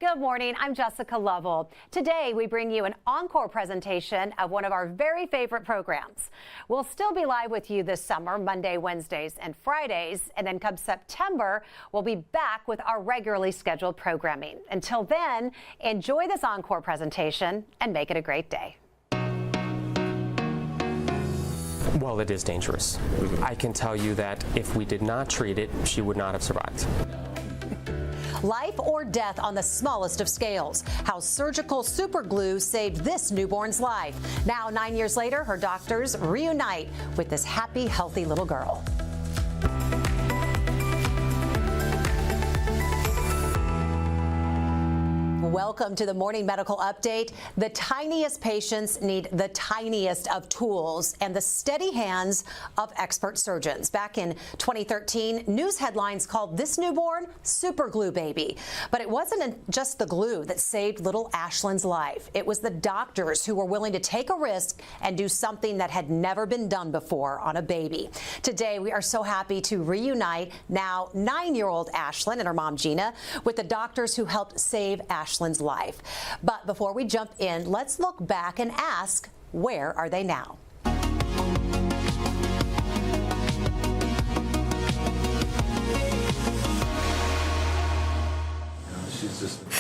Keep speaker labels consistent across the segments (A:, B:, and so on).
A: Good morning, I'm Jessica Lovell. Today we bring you an encore presentation of one of our very favorite programs. We'll still be live with you this summer, Monday, Wednesdays, and Fridays, and then come September, we'll be back with our regularly scheduled programming. Until then, enjoy this encore presentation and make it a great day.
B: Well, it is dangerous. I can tell you that if we did not treat it, she would not have survived.
A: Life or death on the smallest of scales. How surgical superglue saved this newborn's life. Now, 9 years later, her doctors reunite with this happy, healthy little girl. Welcome to the Morning Medical Update. The tiniest patients need the tiniest of tools and the steady hands of expert surgeons. Back in 2013, news headlines called this newborn Superglue Baby. But it wasn't just the glue that saved little Ashlyn's life. It was the doctors who were willing to take a risk and do something that had never been done before on a baby. Today, we are so happy to reunite now 9-year-old Ashlyn and her mom Gina with the doctors who helped save Ashlyn's life. But before we jump in, let's look back and ask, where are they now?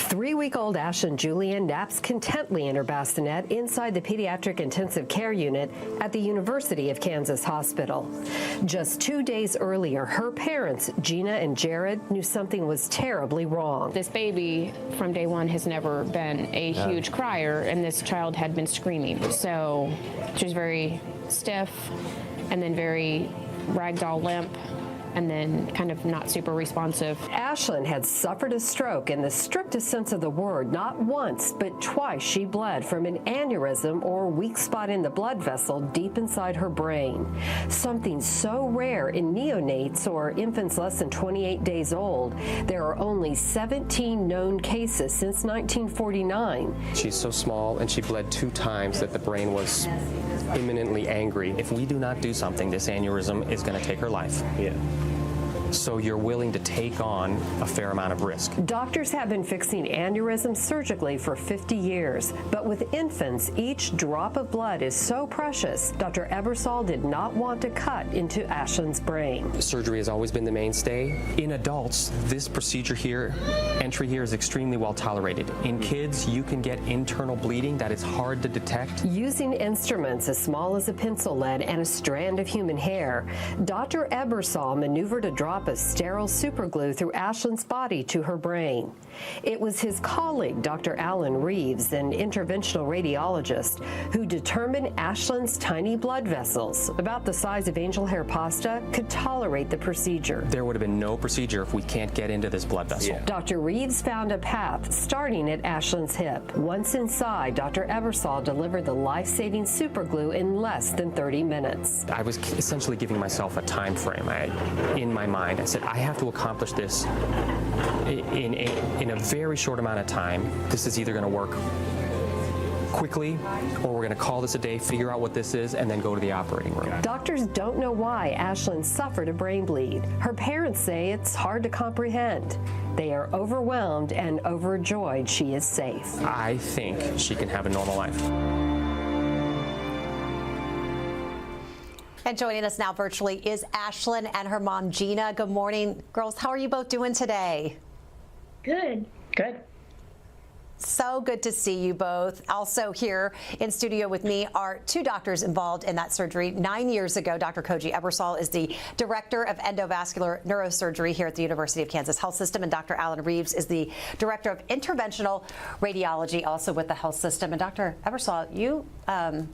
C: Three-week-old Ashlyn Julian naps contently in her bassinet inside the pediatric intensive care unit at the University of Kansas Hospital. Just 2 days earlier, her parents, Gina and Jared, knew something was terribly wrong.
D: This baby from day one has never been a huge crier, and this child had been screaming. So she was very stiff and then very ragdoll limp, and then kind of not super responsive.
C: Ashlyn had suffered a stroke in the strictest sense of the word. Not once, but twice she bled from an aneurysm or weak spot in the blood vessel deep inside her brain. Something so rare in neonates or infants less than 28 days old. There are only 17 known cases since 1949.
B: She's so small and she bled 2 times that the brain was imminently angry. If we do not do something, this aneurysm is going to take her life. Yeah. So you're willing to take on a fair amount of risk.
C: Doctors have been fixing aneurysms surgically for 50 years, but with infants, each drop of blood is so precious, Dr. Ebersol did not want to cut into Ashlyn's brain.
B: Surgery has always been the mainstay. In adults, this procedure here, entry here, is extremely well tolerated. In kids, you can get internal bleeding that is hard to detect.
C: Using instruments as small as a pencil lead and a strand of human hair, Dr. Ebersol maneuvered a drop of sterile superglue through Ashlyn's body to her brain. It was his colleague, Dr. Alan Reeves, an interventional radiologist, who determined Ashlyn's tiny blood vessels, about the size of angel hair pasta, could tolerate the procedure.
B: There would have been no procedure if we can't get into this blood vessel. Yeah.
C: Dr. Reeves found a path starting at Ashlyn's hip. Once inside, Dr. Ebersol delivered the life-saving superglue in less than 30 minutes.
B: I was essentially giving myself a time frame in my mind. I said, I have to accomplish this in a very short amount of time. This is either going to work quickly, or we're going to call this a day, figure out what this is, and then go to the operating room.
C: Doctors don't know why Ashlyn suffered a brain bleed. Her parents say it's hard to comprehend. They are overwhelmed and overjoyed she is safe.
B: I think she can have a normal life.
A: And joining us now virtually is Ashlyn and her mom, Gina. Good morning, girls. How are you both doing today?
E: Good. Good.
A: So good to see you both. Also here in studio with me are 2 doctors involved in that surgery 9 years ago. Dr. Koji Ebersol is the Director of Endovascular Neurosurgery here at the University of Kansas Health System, and Dr. Alan Reeves is the Director of Interventional Radiology, also with the health system. And Dr. Ebersol, you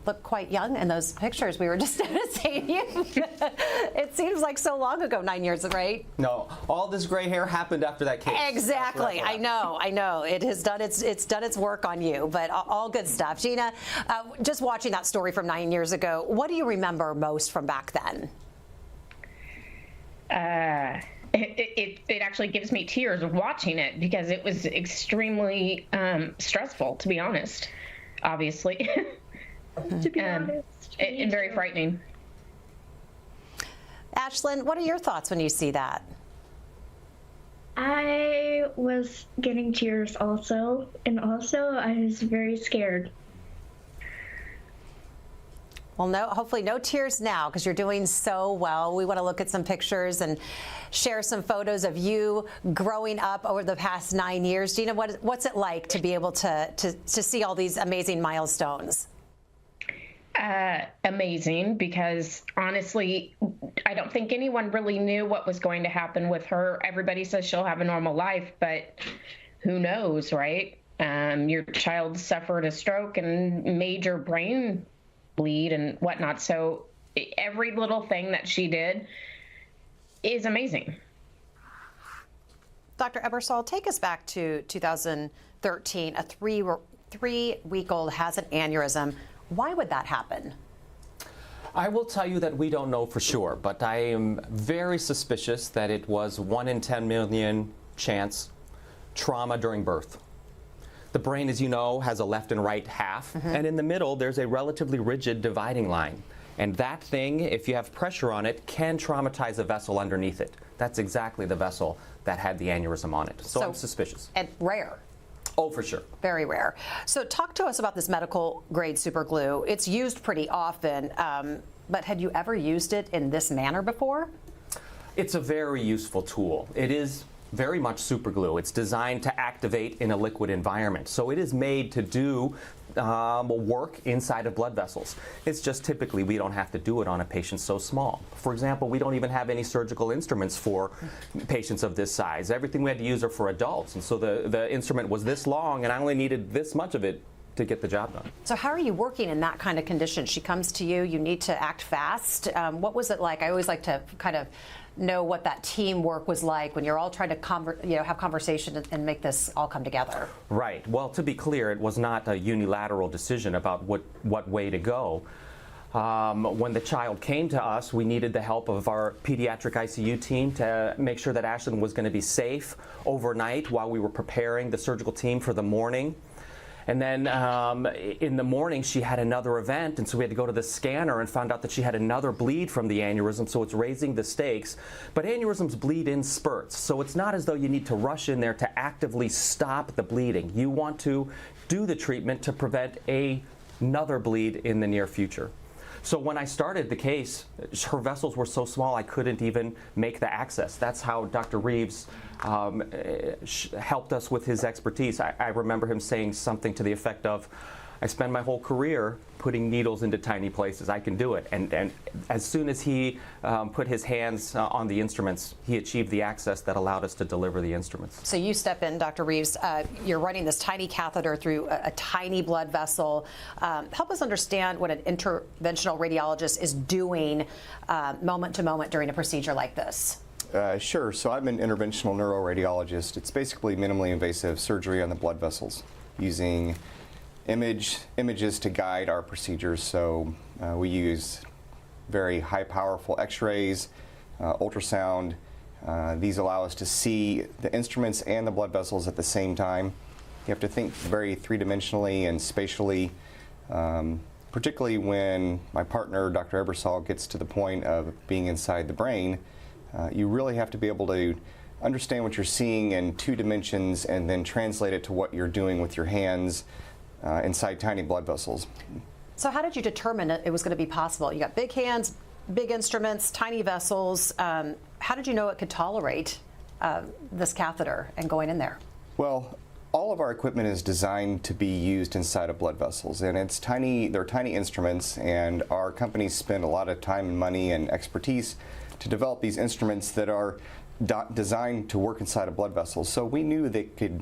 A: look quite young in those pictures. We were just seeing you. It seems like so long ago, 9 years, right?
F: No, all this gray hair happened after that case.
A: Exactly. I know. It has done it's done its work on you, but all good stuff. Gina, just watching that story from 9 years ago, what do you remember most from back then?
E: It actually gives me tears watching it because it was extremely stressful, to be honest, obviously. To be honest. And very frightening.
A: Ashlyn, what are your thoughts when you see that?
G: I I was getting tears also, and also I was very scared.
A: Well, hopefully no tears now, because you're doing so well. We want to look at some pictures and share some photos of you growing up over the past 9 years. Gina, what's it like to be able to see all these amazing milestones?
E: Amazing, because honestly, I don't think anyone really knew what was going to happen with her. Everybody says she'll have a normal life, but who knows, right? Your child suffered a stroke and major brain bleed and whatnot. So every little thing that she did is amazing.
A: Dr. Ebersol, take us back to 2013. A three-week-old has an aneurysm. Why would that happen?
F: I will tell you that we don't know for sure, but I am very suspicious that it was 1 in 10 million chance trauma during birth. The brain, as you know, has a left and right half, and in the middle there's a relatively rigid dividing line. And that thing, if you have pressure on it, can traumatize a vessel underneath it. That's exactly the vessel that had the aneurysm on it. So I'm suspicious.
A: And rare.
F: Oh, for sure.
A: Very rare. So talk to us about this medical grade super glue. It's used pretty often, but had you ever used it in this manner before?
F: It's a very useful tool. It is very much super glue. It's designed to activate in a liquid environment. So it is made to do work inside of blood vessels. It's just typically we don't have to do it on a patient so small. For example, we don't even have any surgical instruments for patients of this size. Everything we had to use are for adults. And so the instrument was this long, and I only needed this much of it to get the job done.
A: So how are you working in that kind of condition? She comes to you, you need to act fast. What was it like? I always like to kind of know what that teamwork was like when you're all trying to have conversation and make this all come together.
F: Right. Well, to be clear, it was not a unilateral decision about what way to go. When the child came to us, we needed the help of our pediatric ICU team to make sure that Ashlyn was going to be safe overnight while we were preparing the surgical team for the morning. And then in the morning, she had another event, and so we had to go to the scanner and found out that she had another bleed from the aneurysm, so it's raising the stakes. But aneurysms bleed in spurts, so it's not as though you need to rush in there to actively stop the bleeding. You want to do the treatment to prevent another bleed in the near future. So when I started the case, her vessels were so small I couldn't even make the access. That's how Dr. Reeves helped us with his expertise. I remember him saying something to the effect of, I spend my whole career putting needles into tiny places. I can do it. And as soon as he put his hands on the instruments, he achieved the access that allowed us to deliver the instruments.
A: So you step in, Dr. Reeves. You're running this tiny catheter through a tiny blood vessel. Help us understand what an interventional radiologist is doing moment to moment during a procedure like this.
H: Sure. So I'm an interventional neuroradiologist. It's basically minimally invasive surgery on the blood vessels using images to guide our procedures. So we use very high powerful x-rays, ultrasound. These allow us to see the instruments and the blood vessels at the same time. You have to think very three-dimensionally and spatially, particularly when my partner, Dr. Ebersol, gets to the point of being inside the brain. You really have to be able to understand what you're seeing in 2 dimensions and then translate it to what you're doing with your hands inside tiny blood vessels.
A: So how did you determine it was going to be possible? You got big hands, big instruments, tiny vessels. How did you know it could tolerate this catheter and going in there?
H: Well, all of our equipment is designed to be used inside of blood vessels, and it's tiny. They're tiny instruments, and our companies spend a lot of time and money and expertise to develop these instruments that are designed to work inside of blood vessels. So we knew they could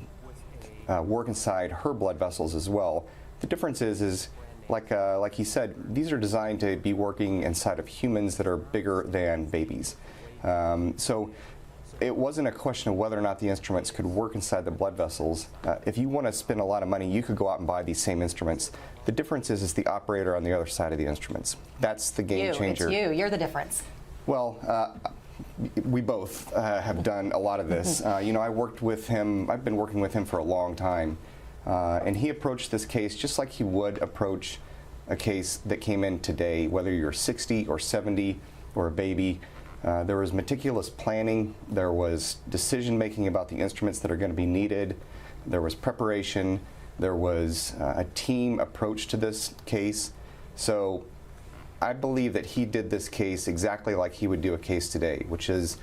H: work inside her blood vessels as well. The difference is like he said, these are designed to be working inside of humans that are bigger than babies. So it wasn't a question of whether or not the instruments could work inside the blood vessels. If you want to spend a lot of money, you could go out and buy these same instruments. The difference is the operator on the other side of the instruments. That's the game changer.
A: It's you. You're the difference.
H: Well, we both have done a lot of this. You know, I've been working with him for a long time, and he approached this case just like he would approach a case that came in today, whether you're 60 or 70 or a baby. There was meticulous planning. There was decision making about the instruments that are going to be needed. There was preparation. There was a team approach to this case. So I believe that he did this case exactly like he would do a case today, which is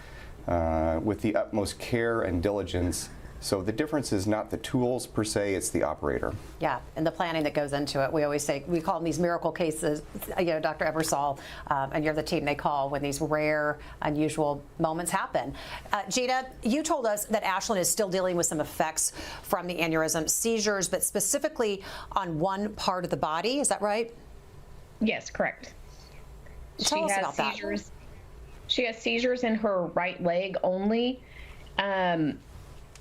H: with the utmost care and diligence. So the difference is not the tools per se, it's the operator.
A: Yeah, and the planning that goes into it. We always say, we call them these miracle cases. You know, Dr. Ebersol and you're the team they call when these rare, unusual moments happen. Gina, you told us that Ashlyn is still dealing with some effects from the aneurysm, seizures, but specifically on one part of the body. Is that right?
E: Yes, correct.
A: Tell us about that.
E: She has seizures in her right leg only.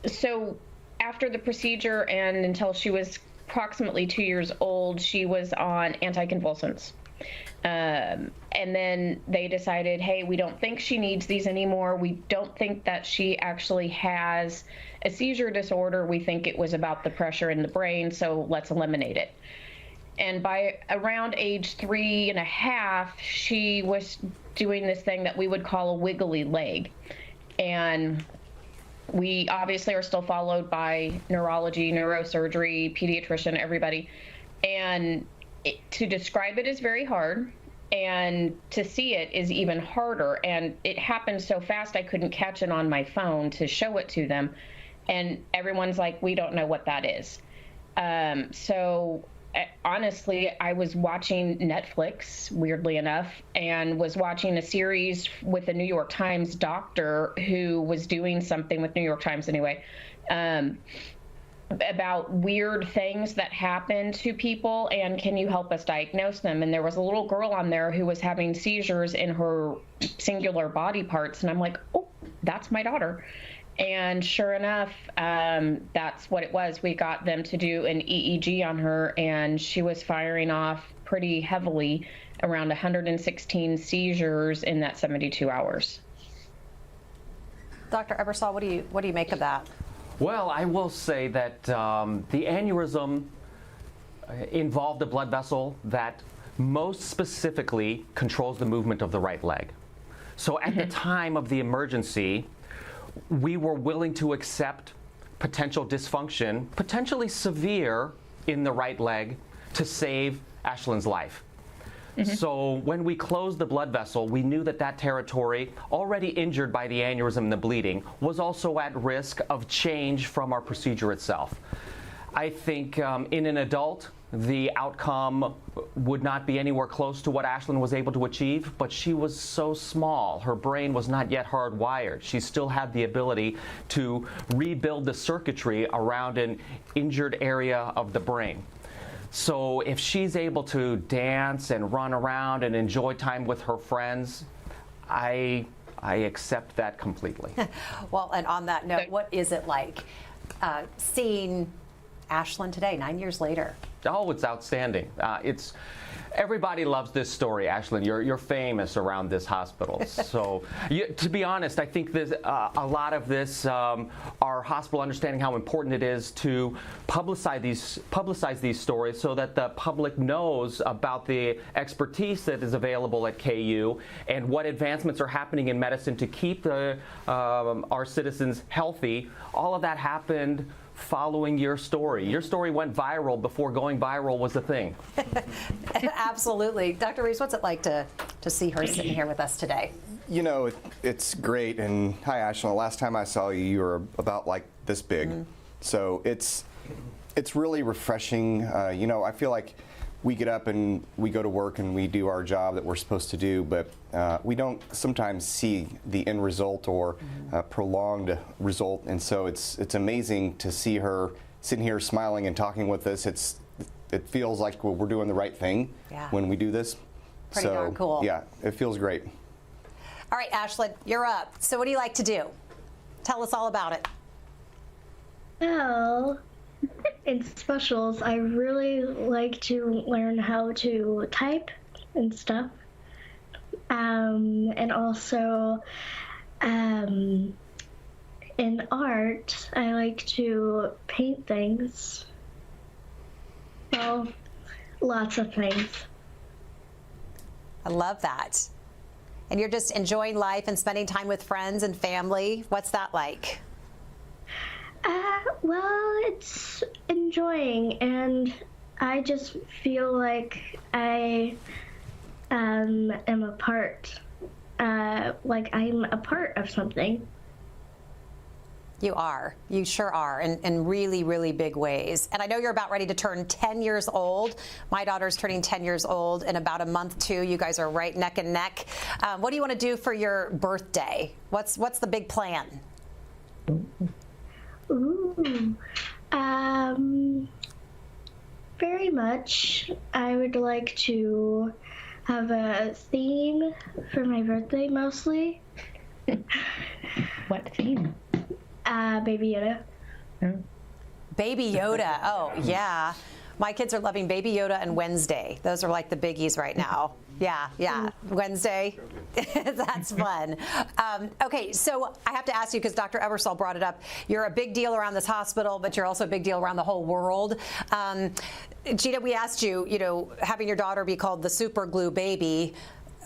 E: So after the procedure and until she was approximately 2 years old, she was on anticonvulsants. And then they decided, hey, we don't think she needs these anymore. We don't think that she actually has a seizure disorder. We think it was about the pressure in the brain, so let's eliminate it. And by around age 3.5, she was doing this thing that we would call a wiggly leg. And we obviously are still followed by neurology, neurosurgery, pediatrician, everybody. And to describe it is very hard, and to see it is even harder. And it happened so fast I couldn't catch it on my phone to show it to them. And everyone's like, we don't know what that is. So honestly, I was watching Netflix, weirdly enough, and was watching a series with a New York Times doctor who was doing something with New York Times anyway, about weird things that happen to people and can you help us diagnose them? And there was a little girl on there who was having seizures in her singular body parts. And I'm like, oh, that's my daughter. And sure enough, that's what it was. We got them to do an EEG on her, and she was firing off pretty heavily, around 116 seizures in that 72 hours.
A: Dr. Ebersol, what do you make of that?
F: Well, I will say that the aneurysm involved a blood vessel that most specifically controls the movement of the right leg. So at the time of the emergency, we were willing to accept potential dysfunction, potentially severe, in the right leg to save Ashlyn's life. So when we closed the blood vessel, we knew that that territory, already injured by the aneurysm and the bleeding, was also at risk of change from our procedure itself. I think in an adult, the outcome would not be anywhere close to what Ashlyn was able to achieve, but she was so small. Her brain was not yet hardwired. She still had the ability to rebuild the circuitry around an injured area of the brain. So if she's able to dance and run around and enjoy time with her friends, I accept that completely.
A: Well, and on that note, what is it like seeing Ashlyn today, 9 years later?
F: Oh, it's outstanding. Everybody loves this story, Ashlyn. You're famous around this hospital. So, to be honest, I think there's a lot of this, our hospital understanding how important it is to publicize these stories so that the public knows about the expertise that is available at KU and what advancements are happening in medicine to keep our citizens healthy. All of that happened following your story. Your story went viral before going viral was a thing.
A: Absolutely. Dr. Reeves, what's it like to see her sitting here with us today?
H: You know, it's great. And hi, Ashlyn. The last time I saw you, you were about like this big. So it's really refreshing. You know, I feel like we get up and we go to work and we do our job that we're supposed to do, but we don't sometimes see the end result or prolonged result. And so it's amazing to see her sitting here smiling and talking with us. It feels like we're doing the right thing when we do this.
A: Pretty darn cool.
H: Yeah, it feels great.
A: All right, Ashlyn, you're up. So what do you like to do? Tell us all about it.
G: Well, in specials, I really like to learn how to type and stuff. And also, in art, I like to paint things. Well, lots of things.
A: I love that. and you're just enjoying life and spending time with friends and family. What's that like?
G: Well, it's enjoying, and I just feel like I am a part, like I'm a part of something.
A: You are. You sure are, in really, really big ways. And I know you're about ready to turn 10 years old. My daughter's turning 10 years old in about a month, too. You guys are right neck and neck. What do you want to do for your birthday? What's the big plan?
G: Ooh. Very much. I would like to have a theme for my birthday, mostly.
E: What theme?
G: Baby Yoda.
A: Baby Yoda. Oh, yeah. My kids are loving Baby Yoda and Wednesday. Those are like the biggies right now. Yeah. Wednesday. That's fun. Okay, so I have to ask you, because Dr. Ebersol brought it up, you're a big deal around this hospital, but you're also a big deal around the whole world. Gina, we asked you, having your daughter be called the Superglue Baby,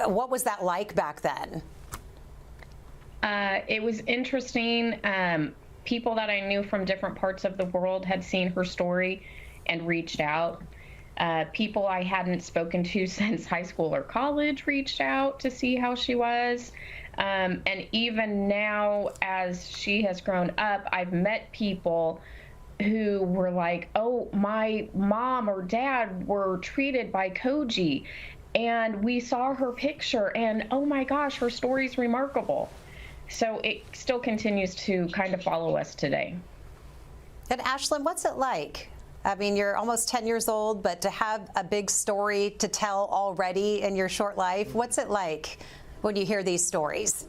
A: what was that like back then?
E: It was interesting. People that I knew from different parts of the world had seen her story and reached out. People I hadn't spoken to since high school or college reached out to see how she was. And even now, as she has grown up, I've met people who were like, oh, my mom or dad were treated by Koji, and we saw her picture, and oh my gosh, her story's remarkable. So it still continues to kind of follow us today.
A: And Ashlyn, what's it like? I mean, you're almost 10 years old, but to have a big story to tell already in your short life, what's it like when you hear these stories?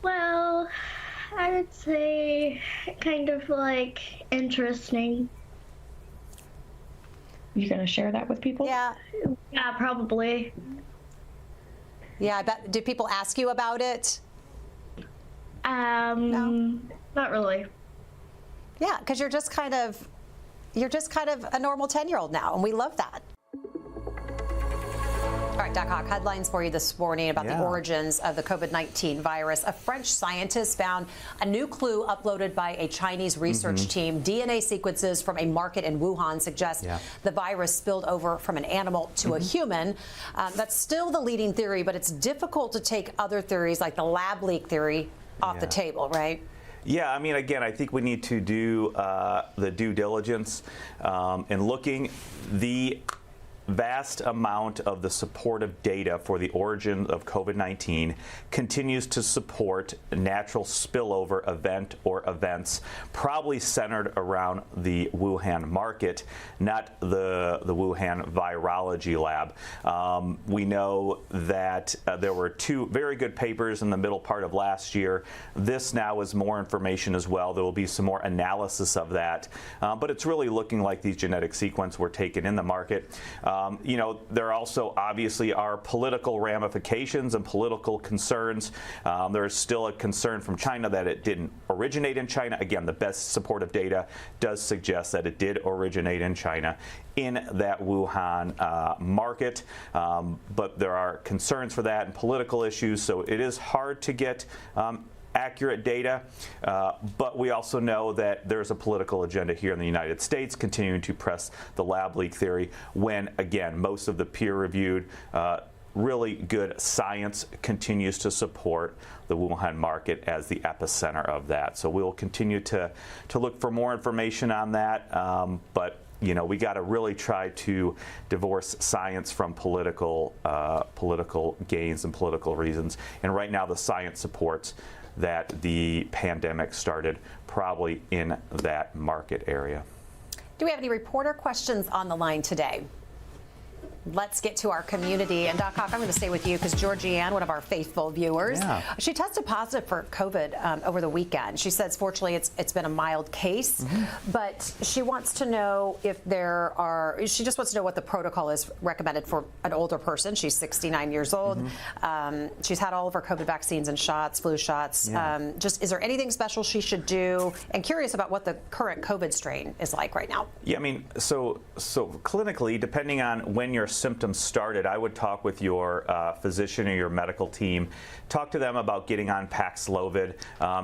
G: Well, I would say kind of like interesting.
E: You gonna share that with people?
A: Yeah,
G: probably.
A: I bet. Do people ask you about it?
G: No. Not really.
A: Yeah, because you're just kind of a normal 10-year-old now, and we love that. All right, Doc Hawk, headlines for you this morning about the origins of the COVID-19 virus. A French scientist found a new clue uploaded by a Chinese research team. DNA sequences from a market in Wuhan suggest the virus spilled over from an animal to a human. That's still the leading theory, but it's difficult to take other theories like the lab leak theory off the table, right?
I: Yeah, I mean, again, I think we need to do the due diligence in looking. The vast amount of the supportive data for the origin of COVID-19 continues to support a natural spillover event or events, probably centered around the Wuhan market, not the Wuhan virology lab. We know that there were two very good papers in the middle part of last year. This now is more information as well. There will be some more analysis of that, but it's really looking like these genetic sequences were taken in the market. There also obviously are political ramifications and political concerns. There's still a concern from China that it didn't originate in China. Again, the best supportive data does suggest that it did originate in China in that Wuhan market. But there are concerns for that and political issues, so it is hard to get accurate data, but we also know that there's a political agenda here in the United States continuing to press the lab leak theory when, again, most of the peer-reviewed, really good science continues to support the Wuhan market as the epicenter of that. So we'll continue to look for more information on that, but we got to really try to divorce science from political gains and political reasons. And right now the science supports that the pandemic started probably in that market area.
A: Do we have any reporter questions on the line today? Let's get to our community. And Doc Hawk, I'm going to stay with you because Georgianne, one of our faithful viewers, she tested positive for COVID over the weekend. She says, fortunately, it's been a mild case, but she wants to know if she just wants to know what the protocol is recommended for an older person. She's 69 years old. She's had all of her COVID vaccines and shots, flu shots. Is there anything special she should do? And curious about what the current COVID strain is like right now.
I: Yeah, I mean, so clinically, depending on when you're symptoms started, I would talk with your physician or your medical team. Talk to them about getting on Paxlovid.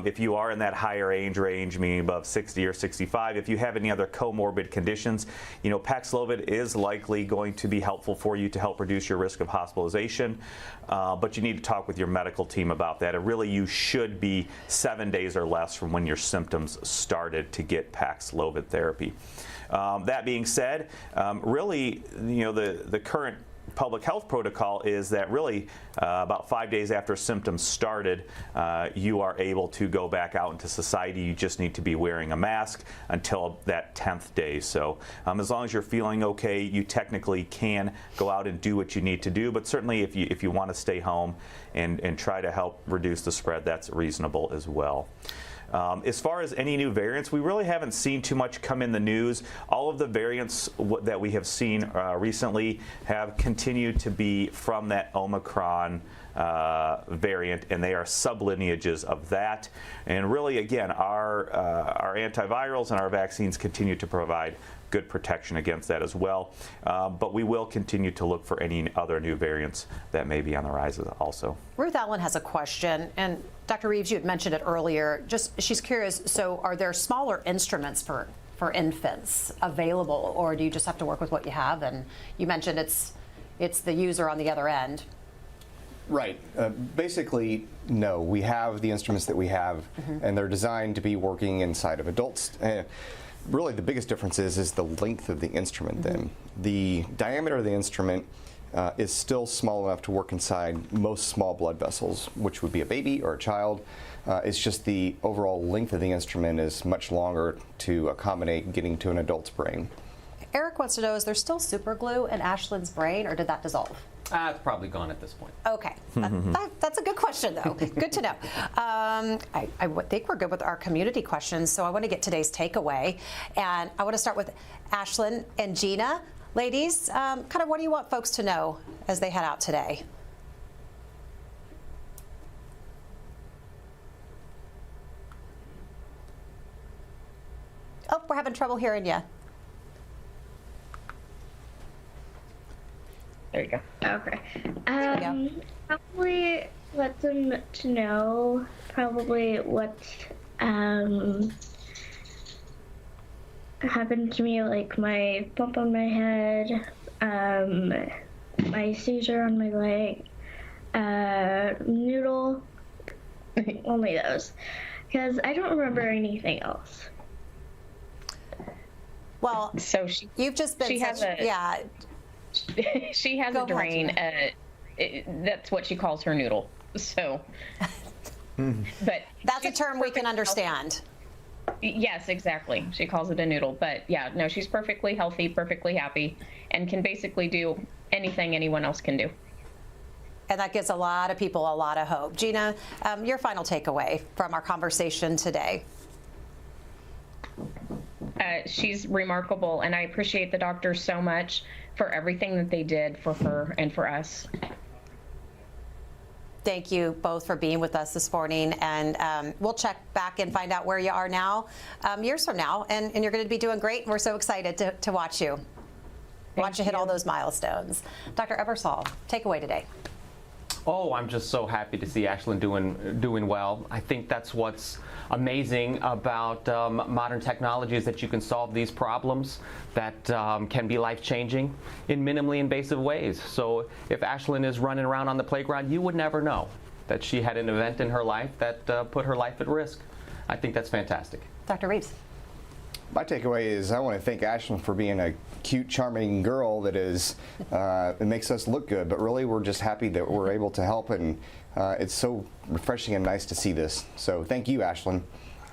I: If you are in that higher age range, meaning above 60 or 65, if you have any other comorbid conditions, Paxlovid is likely going to be helpful for you to help reduce your risk of hospitalization. But you need to talk with your medical team about that. And really, you should be 7 days or less from when your symptoms started to get Paxlovid therapy. That being said, really, the current public health protocol is that really about 5 days after symptoms started, you are able to go back out into society. You just need to be wearing a mask until that 10th day. So as long as you're feeling okay, you technically can go out and do what you need to do. But certainly if you want to stay home and try to help reduce the spread, that's reasonable as well. As far as any new variants, we really haven't seen too much come in the news. All of the variants that we have seen recently have continued to be from that Omicron variant, and they are sublineages of that. And really, again, our antivirals and our vaccines continue to provide good protection against that as well. But we will continue to look for any other new variants that may be on the rise also.
A: Ruth Allen has a question, and Dr. Reeves, you had mentioned it earlier. She's curious, so are there smaller instruments for infants available, or do you just have to work with what you have? And you mentioned it's the user on the other end.
H: Right. Basically, no. We have the instruments that we have, and they're designed to be working inside of adults. Really, the biggest difference is the length of the instrument then. The diameter of the instrument is still small enough to work inside most small blood vessels, which would be a baby or a child. It's just the overall length of the instrument is much longer to accommodate getting to an adult's brain.
A: Eric wants to know, is there still superglue in Ashlyn's brain, or did that dissolve?
B: It's probably gone at this point.
A: Okay. That's a good question, though. Good to know. I think we're good with our community questions, so I want to get today's takeaway. And I want to start with Ashlyn and Gina. Ladies, kind of what do you want folks to know as they head out today? Oh, we're having trouble hearing you.
E: There you go.
G: Okay. Probably let them to know probably what happened to me, like my bump on my head, my seizure on my leg, noodle, only those, because I don't remember anything else.
A: Well,
E: So
A: you've just been
E: she has a drain. That's what she calls her noodle. So, but
A: that's a term we can understand.
E: Yes, exactly. She calls it a noodle. But yeah, no, she's perfectly healthy, perfectly happy, and can basically do anything anyone else can do.
A: And that gives a lot of people a lot of hope. Gina, your final takeaway from our conversation today.
E: She's remarkable, and I appreciate the doctors so much for everything that they did for her and for us.
A: Thank you both for being with us this morning, and we'll check back and find out where you are now, years from now, and you're going to be doing great, and we're so excited to watch you. Watch you hit all those milestones. Dr. Ebersol, takeaway today.
B: Oh, I'm just so happy to see Ashlyn doing well. I think that's what's amazing about modern technology, is that you can solve these problems that can be life-changing in minimally invasive ways. So if Ashlyn is running around on the playground, you would never know that she had an event in her life that put her life at risk. I think that's fantastic.
A: Dr. Reeves.
H: My takeaway is I want to thank Ashlyn for being a cute, charming girl that is, it makes us look good, but really we're just happy that we're able to help, and it's so refreshing and nice to see this. So thank you, Ashlyn.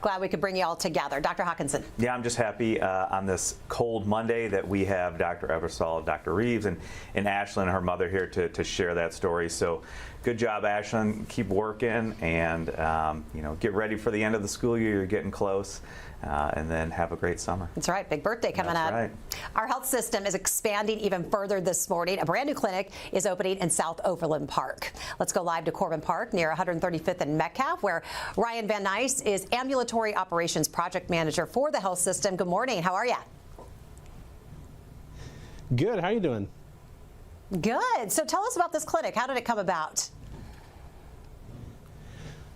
A: Glad we could bring you all together. Dr. Hawkinson.
I: Yeah, I'm just happy on this cold Monday that we have Dr. Ebersol, Dr. Reeves, and Ashlyn, her mother, here to share that story. So good job, Ashlyn. Keep working, and get ready for the end of the school year. You're getting close. And then have a great summer.
A: That's right. Big birthday coming up.
I: Right.
A: Our health system is expanding even further this morning. A brand new clinic is opening in South Overland Park. Let's go live to Corbin Park near 135th and Metcalf, where Ryan Van Nuys is Ambulatory Operations Project Manager for the health system. Good morning. How are you?
J: Good. How are you doing?
A: Good. So tell us about this clinic. How did it come about?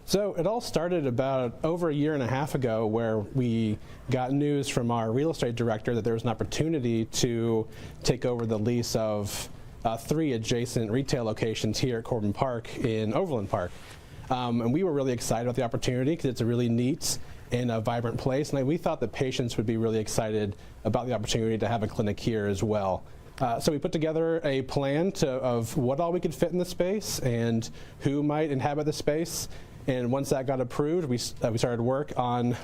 J: So it all started about over a year and a half ago, where we got news from our real estate director that there was an opportunity to take over the lease of 3 adjacent retail locations here at Corbin Park in Overland Park. And we were really excited about the opportunity because it's a really neat and a vibrant place. And we thought that patients would be really excited about the opportunity to have a clinic here as well. So we put together a plan of what all we could fit in the space and who might inhabit the space. And once that got approved, we started work on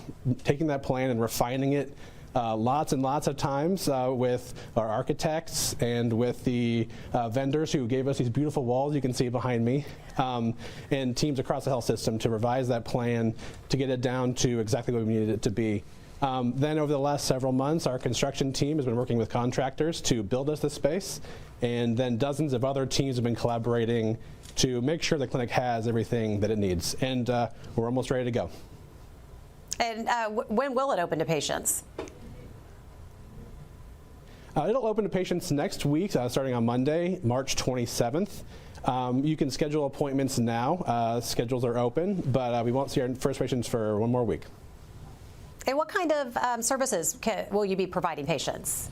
J: taking that plan and refining it lots and lots of times with our architects and with the vendors who gave us these beautiful walls you can see behind me, and teams across the health system to revise that plan to get it down to exactly what we needed it to be. Then over the last several months, our construction team has been working with contractors to build us the space, and then dozens of other teams have been collaborating to make sure the clinic has everything that it needs. And we're almost ready to go.
A: And when will it open to patients?
J: It'll open to patients next week, starting on Monday, March 27th. You can schedule appointments now. Schedules are open, but we won't see our first patients for 1 more week.
A: And what kind of services will you be providing patients?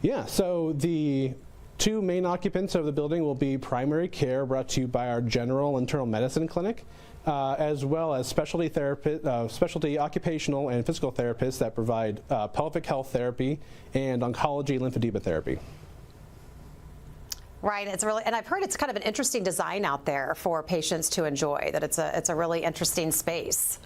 J: Yeah, so the 2 main occupants of the building will be primary care, brought to you by our general internal medicine clinic, as well as specialty occupational and physical therapists that provide pelvic health therapy and oncology lymphedema therapy.
A: Right, it's really, and I've heard it's kind of an interesting design out there for patients to enjoy. That it's a really interesting space.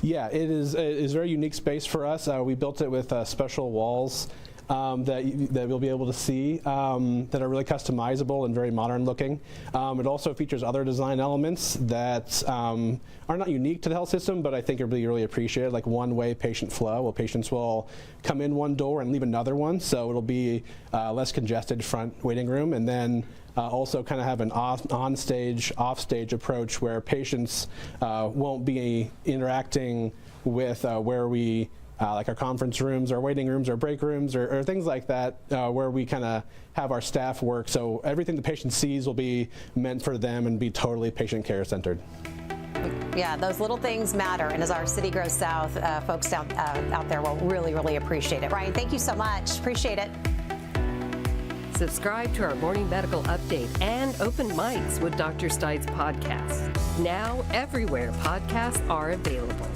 J: Yeah, it is a very unique space for us. We built it with special walls that you'll be able to see that are really customizable and very modern looking. It also features other design elements that are not unique to the health system, but I think are really appreciated, like one-way patient flow. Well, patients will come in one door and leave another one, so it'll be less congested front waiting room, and then also kind of have an on-stage, off-stage approach where patients won't be interacting with where we like our conference rooms, our waiting rooms, our break rooms, or things like that, where we kind of have our staff work. So everything the patient sees will be meant for them and be totally patient care centered.
A: Yeah, those little things matter, and as our city grows south, folks out there will really appreciate it. Ryan, thank you so much. Appreciate it.
C: Subscribe to our morning medical update and Open Mics with Dr. Stites podcast. Now everywhere podcasts are available.